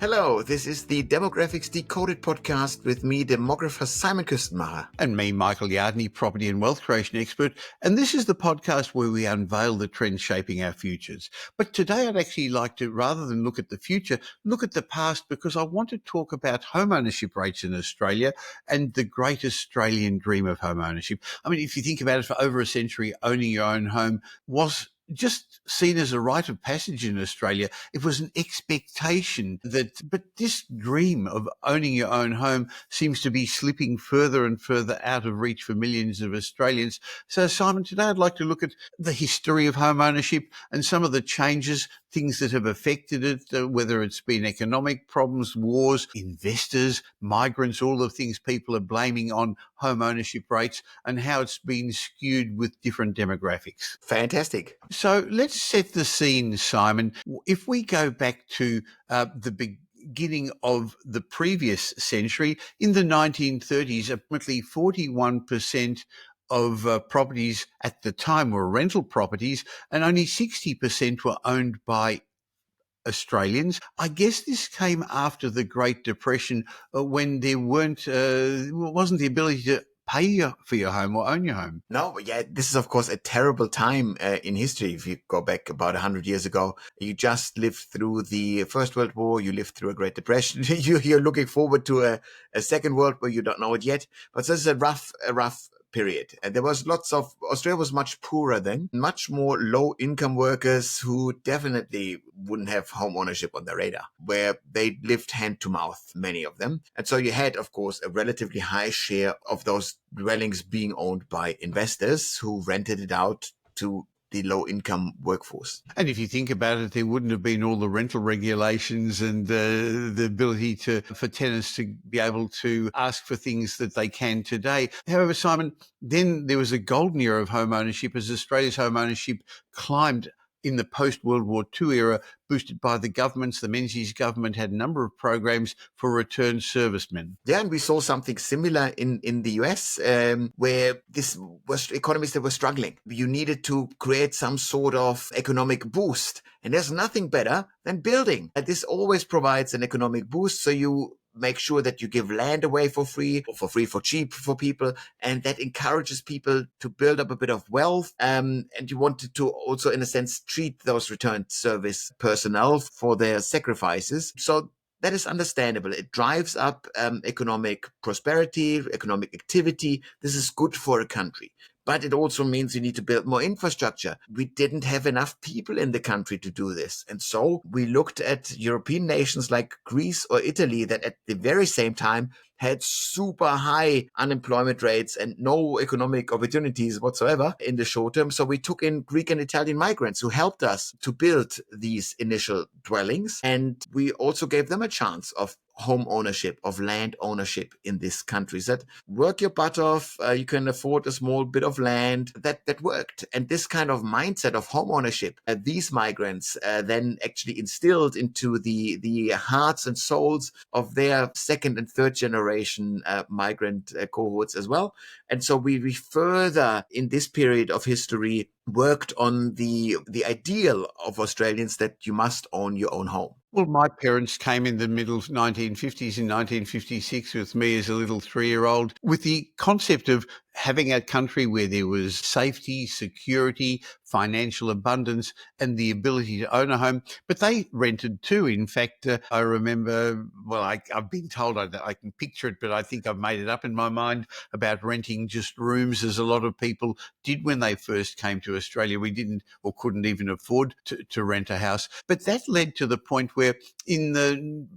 Hello, this is the Demographics Decoded podcast with me, demographer Simon Küstenmacher. And me, Michael Yardney, property and wealth creation expert. And this is the podcast where we unveil the trends shaping our futures. But today I'd actually like to, rather than look at the future, look at the past, because I want to talk about home ownership rates in Australia and the great Australian dream of home ownership. I mean, if you think about it, for over a century, owning your own home was just seen as a rite of passage in Australia. It was an expectation but this dream of owning your own home seems to be slipping further and further out of reach for millions of Australians. So, Simon, today I'd like to look at the history of home ownership and some of the changes, things that have affected it, whether it's been economic problems, wars, investors, migrants, all the things people are blaming on home ownership rates, and how it's been skewed with different demographics. Fantastic. So let's set the scene, Simon. If we go back to the beginning of the previous century, in the 1930s, approximately 41% of properties at the time were rental properties, and only 60% were owned by Australians. I guess this came after the Great Depression, when there wasn't the ability to pay for your home or own your home. No, yeah, this is of course a terrible time in history. If you go back about 100 years ago, you just lived through the First World War, you lived through a Great Depression, you're looking forward to a Second World War, you don't know it yet. But this is a rough period. And there was Australia was much poorer then, much more low income workers who definitely wouldn't have home ownership on their radar, where they lived hand to mouth, many of them. And so you had, of course, a relatively high share of those dwellings being owned by investors who rented it out to the low-income workforce. And if you think about it, there wouldn't have been all the rental regulations and the ability for tenants to be able to ask for things that they can today. However, Simon, then there was a golden era of home ownership as Australia's home ownership climbed in the post-World War II era, boosted by the governments. The Menzies government had a number of programs for returned servicemen. Yeah, and we saw something similar in the US, where this was economies that were struggling. You needed to create some sort of economic boost. And there's nothing better than building. And this always provides an economic boost. So you make sure that you give land away for free, for cheap for people. And that encourages people to build up a bit of wealth. And you wanted to also, in a sense, treat those returned service personnel for their sacrifices. So that is understandable. It drives up economic prosperity, economic activity. This is good for a country. But it also means you need to build more infrastructure. We didn't have enough people in the country to do this. And so we looked at European nations like Greece or Italy that at the very same time had super high unemployment rates and no economic opportunities whatsoever in the short term. So we took in Greek and Italian migrants who helped us to build these initial dwellings. And we also gave them a chance of home ownership, of land ownership in these countries. That work your butt off, you can afford a small bit of land. That worked. And this kind of mindset of home ownership, these migrants then actually instilled into the hearts and souls of their second and third generation migrant cohorts as well. And so we further in this period of history worked on the ideal of Australians that you must own your own home. Well, my parents came in the middle 1950s, in 1956, with me as a little 3-year-old, with the concept of having a country where there was safety, security, financial abundance, and the ability to own a home. But they rented too. In fact, I remember, well, I've been told, I can picture it, but I think I've made it up in my mind about renting just rooms, as a lot of people did when they first came to Australia. We didn't or couldn't even afford to rent a house. But that led to the point where in the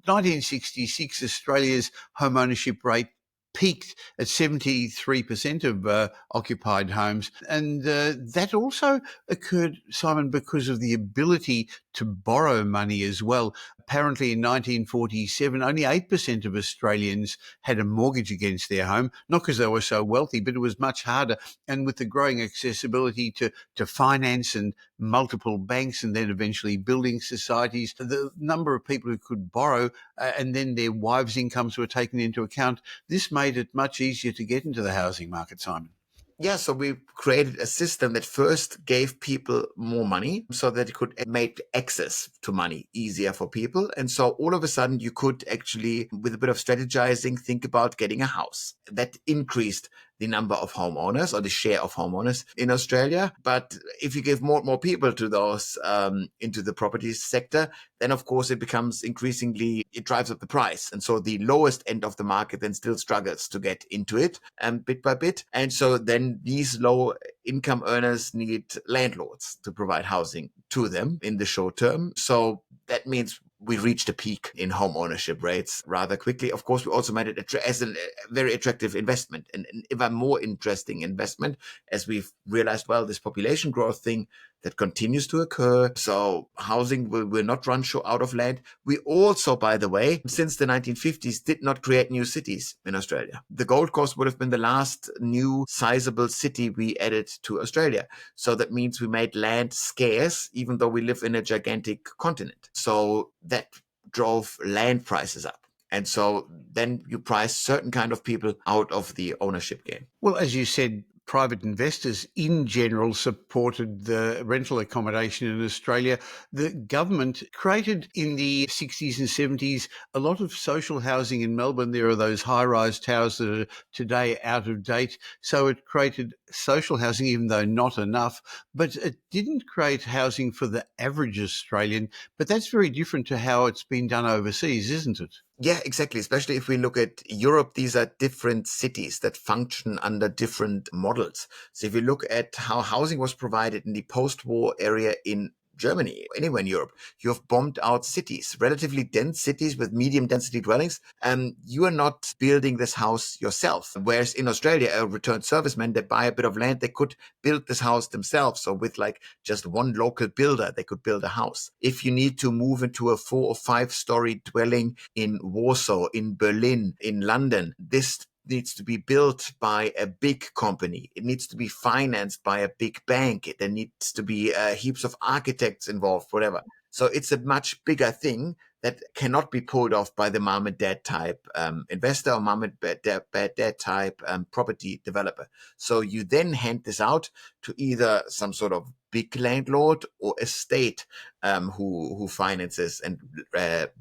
1966, Australia's home ownership rate peaked at 73% of occupied homes. And that also occurred, Simon, because of the ability to borrow money as well. Apparently in 1947, only 8% of Australians had a mortgage against their home, not because they were so wealthy, but it was much harder. And with the growing accessibility to finance and multiple banks and then eventually building societies, the number of people who could borrow and then their wives' incomes were taken into account, this made it much easier to get into the housing market, Simon. Yeah, so we created a system that first gave people more money so that it could make access to money easier for people. And so all of a sudden you could actually, with a bit of strategizing, think about getting a house. That increased the number of homeowners or the share of homeowners in Australia. But if you give more and more people to those into the property sector, then of course it becomes increasingly, it drives up the price. And so the lowest end of the market then still struggles to get into it bit by bit. And so then these low income earners need landlords to provide housing to them in the short term. So that means we reached a peak in home ownership rates rather quickly. Of course, we also made it as a very attractive investment and an even more interesting investment as we've realized, well, this population growth thing that continues to occur. So housing will not run out of land. We also, by the way, since the 1950s, did not create new cities in Australia. The Gold Coast would have been the last new sizable city we added to Australia. So that means we made land scarce, even though we live in a gigantic continent. So that drove land prices up. And so then you price certain kind of people out of the ownership game. Well, as you said, private investors in general supported the rental accommodation in Australia. The government created in the 60s and 70s a lot of social housing in Melbourne. There are those high-rise towers that are today out of date. So it created social housing, even though not enough, but it didn't create housing for the average Australian. But that's very different to how it's been done overseas, isn't it? Yeah, exactly. Especially if we look at Europe, these are different cities that function under different models. So if you look at how housing was provided in the post-war area in Germany, anywhere in Europe, you have bombed out cities, relatively dense cities with medium density dwellings, and you are not building this house yourself. Whereas in Australia, a returned serviceman, they buy a bit of land, they could build this house themselves. So with like just one local builder, they could build a house. If you need to move into a 4 or 5 story dwelling in Warsaw, in Berlin, in London, this needs to be built by a big company. It needs to be financed by a big bank. There needs to be heaps of architects involved, whatever. So it's a much bigger thing that cannot be pulled off by the mom and dad type investor or mom and dad type property developer. So you then hand this out to either some sort of big landlord or a state who finances and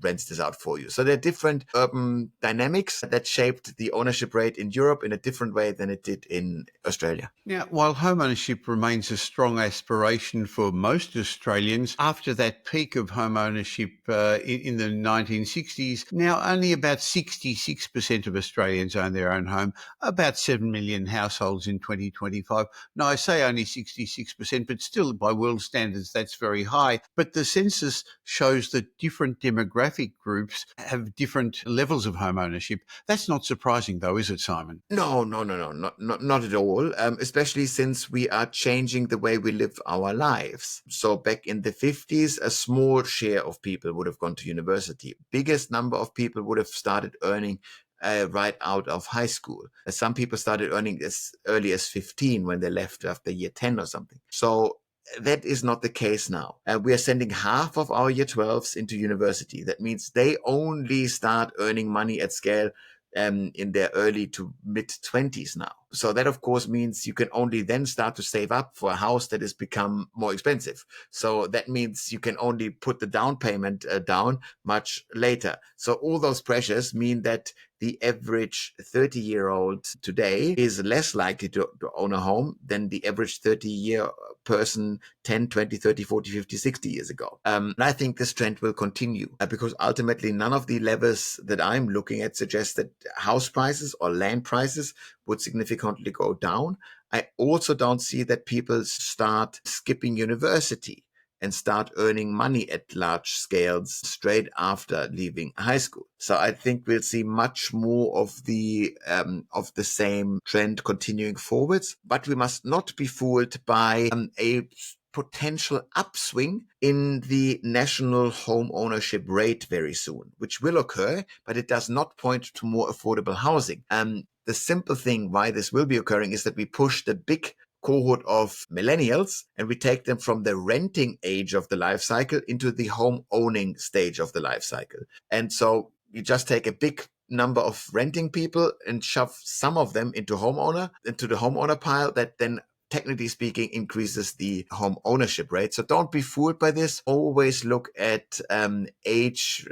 rents this out for you. So there are different urban dynamics that shaped the ownership rate in Europe in a different way than it did in Australia. Now, while home ownership remains a strong aspiration for most Australians, after that peak of home ownership in the 1960s, now only about 66% of Australians own their own home, about 7 million households in 2025. Now, I say only 66%, but still by world standards, that's very high. But the census shows that different demographic groups have different levels of home ownership. That's not surprising, though, is it, Simon? No, no, no, no, not at all. Especially since we are changing the way we live our lives. So back in the 50s, a small share of people would have gone to university. Biggest number of people would have started earning right out of high school. Some people started earning as early as 15 when they left after year 10 or something. So that is not the case now. We are sending half of our year 12s into university. That means they only start earning money at scale in their early to mid 20s now. So that, of course, means you can only then start to save up for a house that has become more expensive. So that means you can only put the down payment down much later. So all those pressures mean that the average 30-year-old today is less likely to own a home than the average 30-year person 10, 20, 30, 40, 50, 60 years ago. And I think this trend will continue because ultimately none of the levers that I'm looking at suggest that house prices or land prices would significantly go down. I also don't see that people start skipping university and start earning money at large scales straight after leaving high school. So I think we'll see much more of the same trend continuing forwards. But we must not be fooled by a potential upswing in the national home ownership rate very soon, which will occur, but it does not point to more affordable housing. The simple thing why this will be occurring is that we push the big cohort of millennials and we take them from the renting age of the life cycle into the home owning stage of the life cycle. And so you just take a big number of renting people and shove some of them into the homeowner pile, that then technically speaking increases the home ownership rate. So don't be fooled by this. Always look at age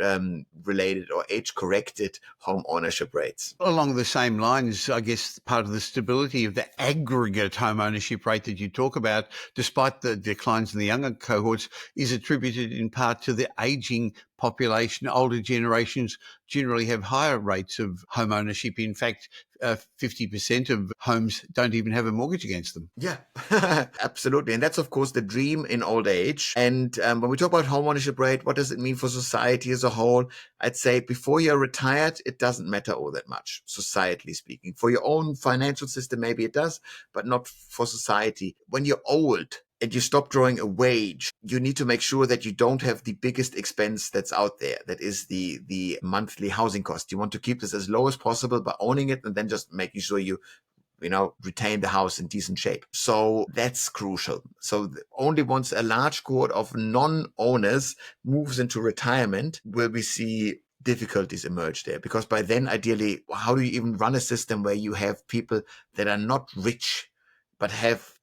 related or age corrected home ownership rates. Along the same lines, I guess part of the stability of the aggregate home ownership rate that you talk about, despite the declines in the younger cohorts, is attributed in part to the aging population. Older generations generally have higher rates of home ownership. In fact, 50% of homes don't even have a mortgage against them. Yeah, absolutely. And that's, of course, the dream in old age. And when we talk about home ownership rate, what does it mean for society as a whole? I'd say before you're retired, it doesn't matter all that much, societally speaking. For your own financial system, maybe it does, but not for society. When you're old and you stop drawing a wage, you need to make sure that you don't have the biggest expense that's out there. That is the monthly housing cost. You want to keep this as low as possible by owning it and then just making sure you retain the house in decent shape. So that's crucial. So only once a large cohort of non-owners moves into retirement will we see difficulties emerge there. Because by then, ideally, how do you even run a system where you have people that are not rich, but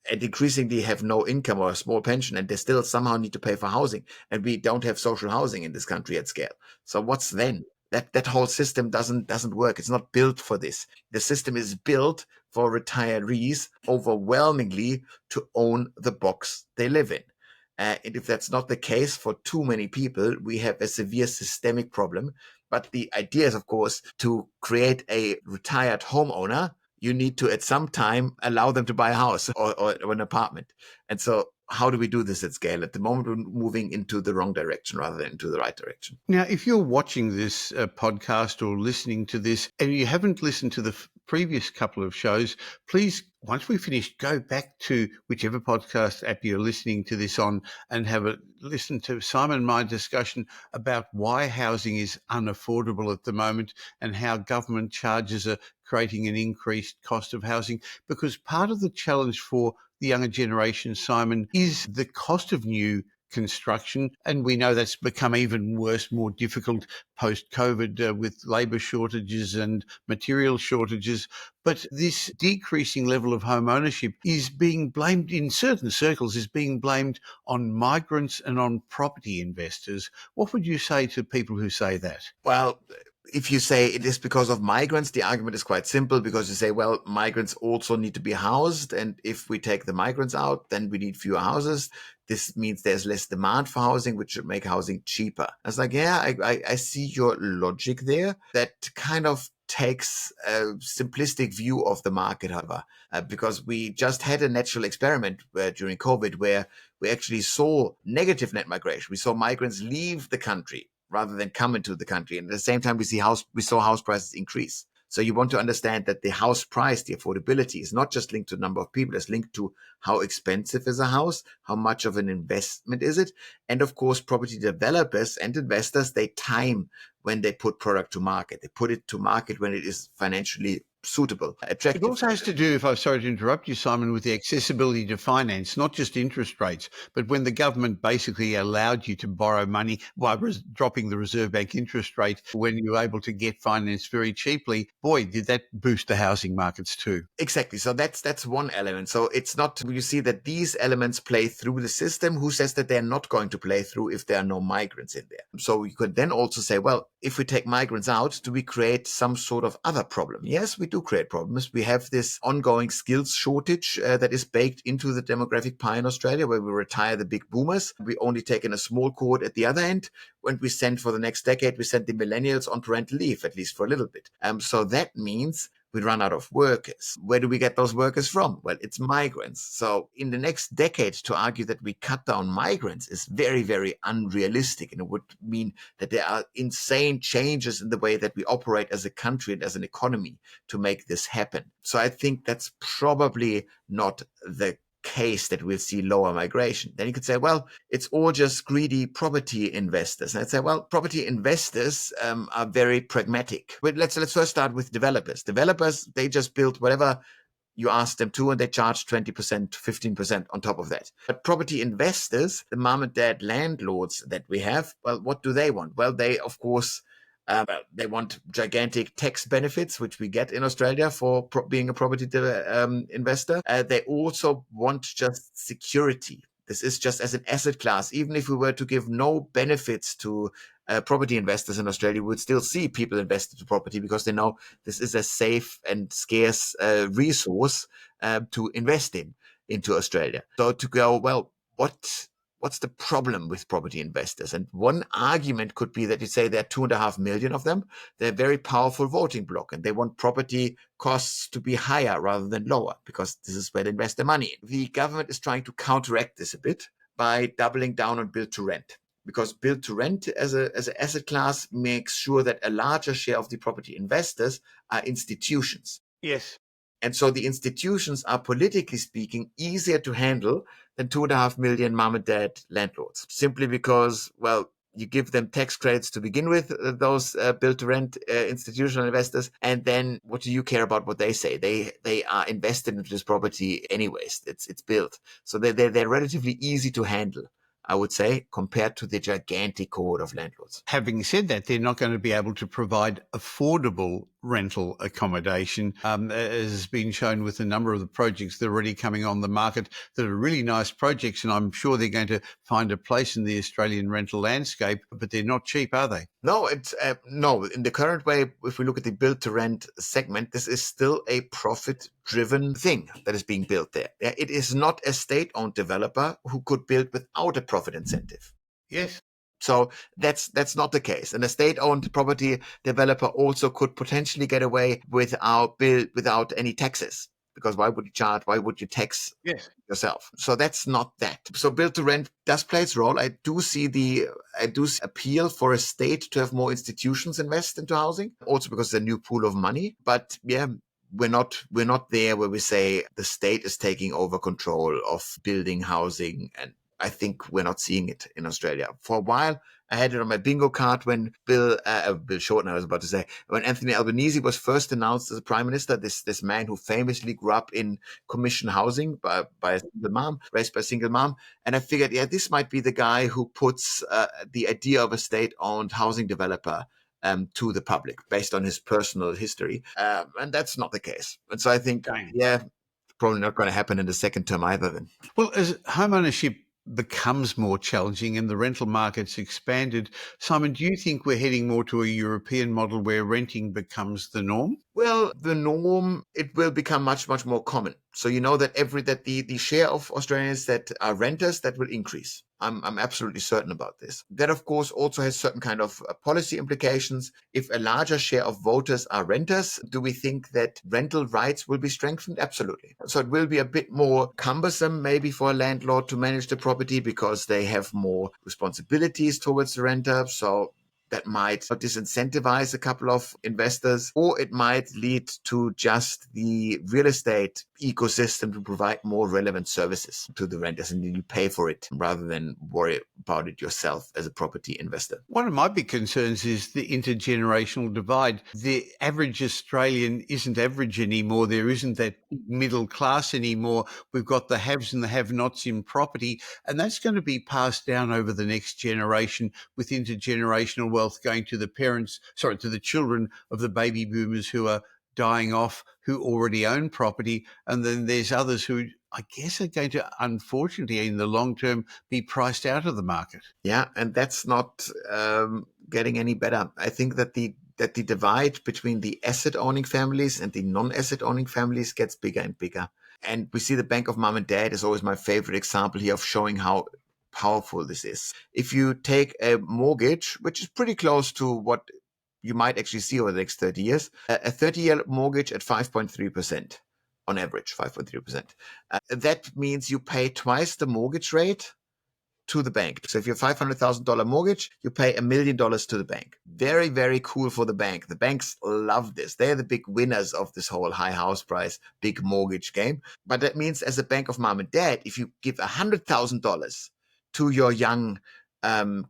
and increasingly have no income or a small pension, and they still somehow need to pay for housing. And we don't have social housing in this country at scale. So what's then? That whole system doesn't work. It's not built for this. The system is built for retirees overwhelmingly to own the box they live in. And if that's not the case for too many people, we have a severe systemic problem. But the idea is, of course, to create a retired homeowner. You need to, at some time, allow them to buy a house or an apartment. And so how do we do this at scale? At the moment, we're moving into the wrong direction rather than into the right direction. Now, if you're watching this podcast or listening to this and you haven't listened to the previous couple of shows, please, once we finish, go back to whichever podcast app you're listening to this on and have a listen to Simon and my discussion about why housing is unaffordable at the moment and how government charges are creating an increased cost of housing. Because part of the challenge for the younger generation, Simon, is the cost of new construction. And we know that's become even worse, more difficult post-COVID with labour shortages and material shortages. But this decreasing level of home ownership is being blamed in certain circles, is being blamed on migrants and on property investors. What would you say to people who say that? Well, if you say it is because of migrants, the argument is quite simple, because you say, well, migrants also need to be housed. And if we take the migrants out, then we need fewer houses. This means there's less demand for housing, which should make housing cheaper. I was like, yeah, I see your logic there. That kind of takes a simplistic view of the market, however, because we just had a natural experiment during COVID where we actually saw negative net migration. We saw migrants leave the country rather than come into the country. And at the same time, we saw house prices increase. So you want to understand that the house price, the affordability, is not just linked to the number of people, it's linked to how expensive is a house, how much of an investment is it. And of course, property developers and investors, they time when they put product to market. They put it to market when it is financially suitable, attractive. It also has to do, if I'm sorry to interrupt you, Simon, with the accessibility to finance, not just interest rates, but when the government basically allowed you to borrow money by dropping the Reserve Bank interest rate when you were able to get finance very cheaply, boy, did that boost the housing markets too. Exactly. So that's one element. So it's not, you see that these elements play through the system. Who says that they're not going to play through if there are no migrants in there? So you could then also say, well, if we take migrants out, do we create some sort of other problem? Yes, we do create problems. We have this ongoing skills shortage that is baked into the demographic pie in Australia, where we retire the big boomers. We only take in a small cohort at the other end. When we send for the next decade, we send the millennials on parental leave, at least for a little bit. So that means we run out of workers. Where do we get those workers from? Well, it's migrants. So in the next decade, to argue that we cut down migrants is very, very unrealistic. And it would mean that there are insane changes in the way that we operate as a country and as an economy to make this happen. So I think that's probably not the case that we'll see lower migration. Then you could say, well, it's all just greedy property investors. And I'd say, well, property investors are very pragmatic. But let's first start with developers. Developers, they just build whatever you ask them to, and they charge 20%, 15% on top of that. But property investors, the mom and dad landlords that we have, well, what do they want? Well, they, of course, They want gigantic tax benefits, which we get in Australia for being a property investor. They also want just security. This is just as an asset class. Even if we were to give no benefits to property investors in Australia, we would still see people invest into property because they know this is a safe and scarce resource to invest into Australia. So to go, well, what's the problem with property investors? And one argument could be that you say there are 2.5 million of them. They're a very powerful voting bloc, and they want property costs to be higher rather than lower because this is where they invest their money. The government is trying to counteract this a bit by doubling down on build to rent, because build to rent as an asset class makes sure that a larger share of the property investors are institutions. Yes. And so the institutions are, politically speaking, easier to handle than 2.5 million mom and dad landlords, simply because, well, you give them tax credits to begin with, those build-to-rent institutional investors, and then what do you care about what they say? They are invested into this property anyways. It's built, so they're relatively easy to handle, I would say, compared to the gigantic cohort of landlords. Having said that, they're not going to be able to provide affordable rental accommodation, as has been shown with a number of the projects that are already coming on the market that are really nice projects, and I'm sure they're going to find a place in the Australian rental landscape, but they're not cheap, are they? No, it's no. In the current way, if we look at the build-to-rent segment, this is still a profit-driven thing that is being built there. It is not a state-owned developer who could build without a profit incentive. Yes. So that's not the case. And a state-owned property developer also could potentially get away without any taxes. Because why would you charge? Why would you tax yourself? So that's not that. So build to rent does play its role. I do see appeal for a state to have more institutions invest into housing, also because it's a new pool of money. But yeah, we're not there where we say the state is taking over control of building housing, and I think we're not seeing it in Australia. For a while, I had it on my bingo card when Bill Shorten, I was about to say, when Anthony Albanese was first announced as a prime minister, this man who famously grew up in commission housing by a single mom, raised by a single mom. And I figured, yeah, this might be the guy who puts the idea of a state-owned housing developer to the public based on his personal history. And that's not the case. And so I think, yeah, probably not going to happen in the second term either then. Well, as homeownership becomes more challenging and the rental market's expanded, Simon, do you think we're heading more to a European model where renting becomes the norm? Well, the norm, it will become much, much more common. So you know that the share of Australians that are renters, that will increase. I'm absolutely certain about this. That, of course, also has certain kind of policy implications. If a larger share of voters are renters, do we think that rental rights will be strengthened? Absolutely. So it will be a bit more cumbersome maybe for a landlord to manage the property because they have more responsibilities towards the renter. So that might disincentivize a couple of investors, or it might lead to just the real estate ecosystem to provide more relevant services to the renters, and you pay for it rather than worry about it yourself as a property investor. One of my big concerns is the intergenerational divide. The average Australian isn't average anymore. There isn't that middle class anymore. We've got the haves and the have-nots in property, and that's going to be passed down over the next generation, with intergenerational wealth going to the children of the baby boomers who are dying off, who already own property. And then there's others who I guess are going to, unfortunately, in the long term, be priced out of the market. Yeah, and that's not getting any better. I think that the divide between the asset owning families and the non-asset owning families gets bigger and bigger. And we see the bank of mom and dad is always my favorite example here of showing how powerful this is. If you take a mortgage, which is pretty close to what you might actually see over the next 30 years, a 30-year mortgage at 5.3%. On average, 5.3%. That means you pay twice the mortgage rate to the bank. So if you have $500,000 mortgage, you pay $1 million to the bank. Very, very cool for the bank. The banks love this. They're the big winners of this whole high house price, big mortgage game. But that means as a bank of mom and dad, if you give $100,000 to your young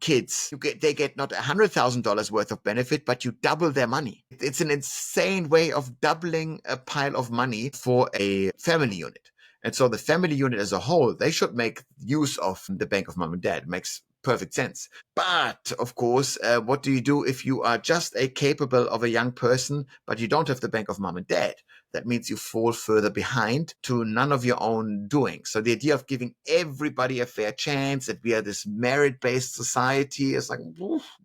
kids, they get not $100,000 worth of benefit, but you double their money. It's an insane way of doubling a pile of money for a family unit. And so the family unit as a whole, they should make use of the bank of mom and dad. It makes perfect sense. But of course, what do you do if you are just a capable of a young person, but you don't have the bank of mom and dad? That means you fall further behind to none of your own doing. So the idea of giving everybody a fair chance, that we are this merit-based society, is like,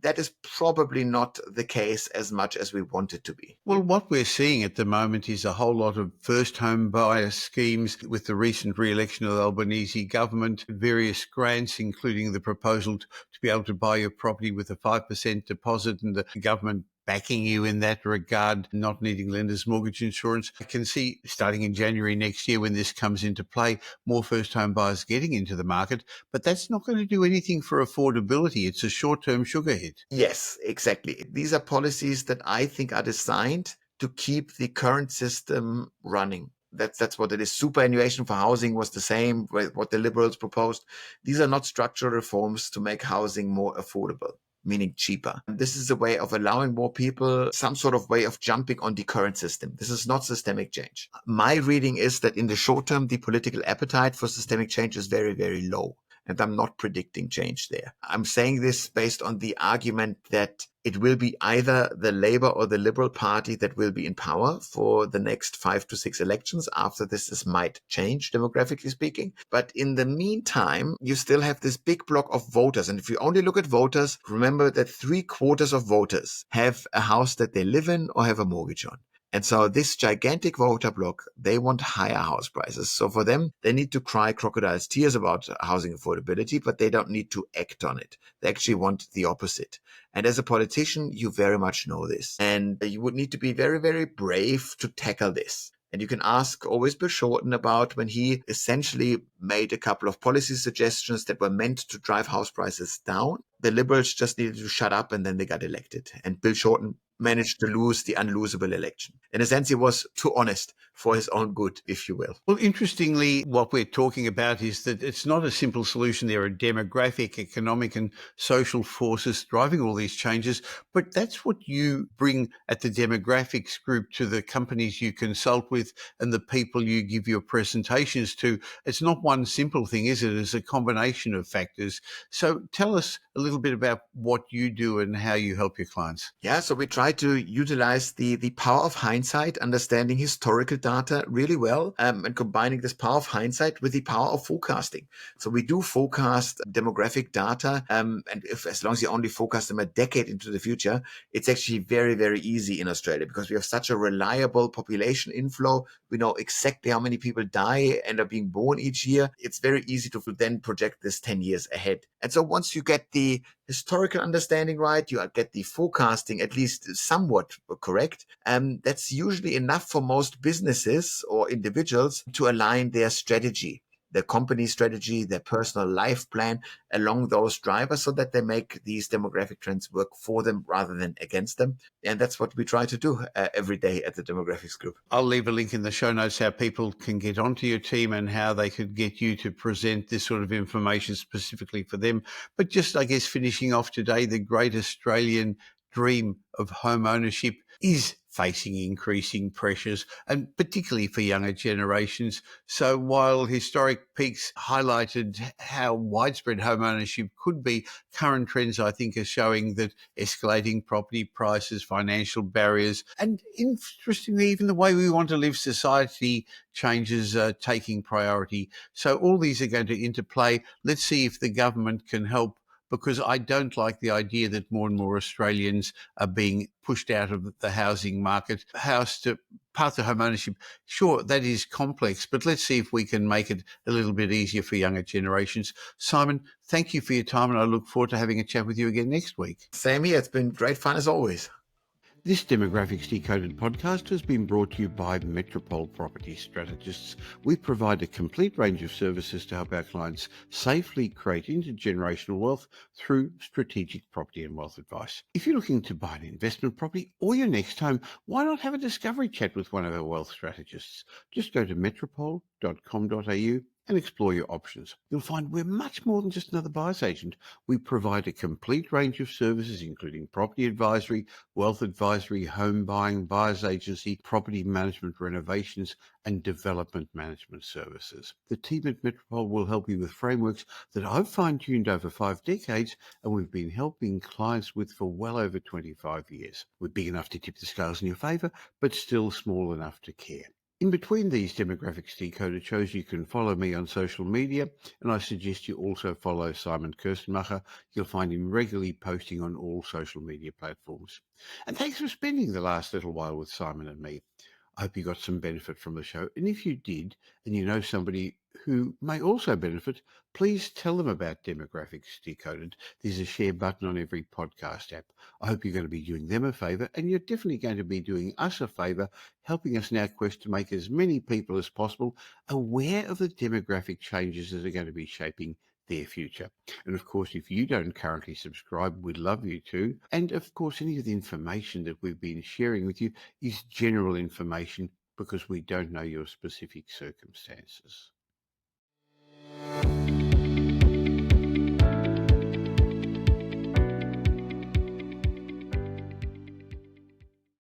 that is probably not the case as much as we want it to be. Well, what we're seeing at the moment is a whole lot of first home buyer schemes with the recent re-election of the Albanese government, various grants, including the proposal to be able to buy your property with a 5% deposit and the government backing you in that regard, not needing lender's mortgage insurance. I can see starting in January next year when this comes into play, more first home buyers getting into the market, but that's not going to do anything for affordability. It's a short-term sugar hit. Yes, exactly. These are policies that I think are designed to keep the current system running. That's what it is. Superannuation for housing was the same with what the liberals proposed. These are not structural reforms to make housing more affordable, meaning cheaper. And this is a way of allowing more people some sort of way of jumping on the current system. This is not systemic change. My reading is that in the short term, the political appetite for systemic change is very, very low. And I'm not predicting change there. I'm saying this based on the argument that it will be either the Labour or the Liberal Party that will be in power for the next 5 to 6 elections. After this might change, demographically speaking. But in the meantime, you still have this big block of voters. And if you only look at voters, remember that 3/4 of voters have a house that they live in or have a mortgage on. And so this gigantic voter bloc, they want higher house prices. So for them, they need to cry crocodile's tears about housing affordability, but they don't need to act on it. They actually want the opposite. And as a politician, you very much know this. And you would need to be very, very brave to tackle this. And you can ask always Bill Shorten about when he essentially made a couple of policy suggestions that were meant to drive house prices down. The liberals just needed to shut up and then they got elected. And Bill Shorten managed to lose the unlosable election. In a sense, he was too honest for his own good, if you will. Well, interestingly, what we're talking about is that it's not a simple solution. There are demographic, economic and social forces driving all these changes, but that's what you bring at the demographics group to the companies you consult with and the people you give your presentations to. It's not one simple thing, is it? It's a combination of factors. So tell us a little bit about what you do and how you help your clients. Yeah, so we try to utilize the power of hindsight, understanding historical data really well, and combining this power of hindsight with the power of forecasting. So we do forecast demographic data, and as long as you only forecast them a decade into the future, it's actually very, very easy in Australia because we have such a reliable population inflow. We know exactly how many people die and are being born each year. It's very easy to then project this 10 years ahead. And so once you get the historical understanding right, you get the forecasting at least somewhat correct, that's usually enough for most businesses or individuals to align their strategy, their company strategy, their personal life plan along those drivers so that they make these demographic trends work for them rather than against them. And that's what we try to do every day at the Demographics Group. I'll leave a link in the show notes how people can get onto your team and how they could get you to present this sort of information specifically for them. But just, I guess, finishing off today, the great Australian dream of home ownership is facing increasing pressures, and particularly for younger generations. So while historic peaks highlighted how widespread home ownership could be, current trends, I think, are showing that escalating property prices, financial barriers, and interestingly, even the way we want to live society changes are taking priority. So all these are going to interplay. Let's see if the government can help, because I don't like the idea that more and more Australians are being pushed out of the housing market. Path to home ownership, sure, that is complex, but let's see if we can make it a little bit easier for younger generations. Simon, thank you for your time, and I look forward to having a chat with you again next week. Same here. It's been great fun as always. This Demographics Decoded podcast has been brought to you by Metropole Property Strategists. We provide a complete range of services to help our clients safely create intergenerational wealth through strategic property and wealth advice. If you're looking to buy an investment property or your next home, why not have a discovery chat with one of our wealth strategists? Just go to metropole.com.au. and explore your options. You'll find we're much more than just another buyer's agent. We provide a complete range of services, including property advisory, wealth advisory, home buying, buyer's agency, property management, renovations, and development management services. The team at Metropole will help you with frameworks that I've fine-tuned over 5 decades and we've been helping clients with for well over 25 years. We're big enough to tip the scales in your favour, but still small enough to care. In between these Demographics Decoded shows, you can follow me on social media, and I suggest you also follow Simon Kirstenmacher. You'll find him regularly posting on all social media platforms. And thanks for spending the last little while with Simon and me. I hope you got some benefit from the show. And if you did, and you know somebody who may also benefit, please tell them about Demographics Decoded. There's a share button on every podcast app. I hope you're going to be doing them a favour, and you're definitely going to be doing us a favour, helping us in our quest to make as many people as possible aware of the demographic changes that are going to be shaping their future. And of course, if you don't currently subscribe, we'd love you to. And of course, any of the information that we've been sharing with you is general information because we don't know your specific circumstances.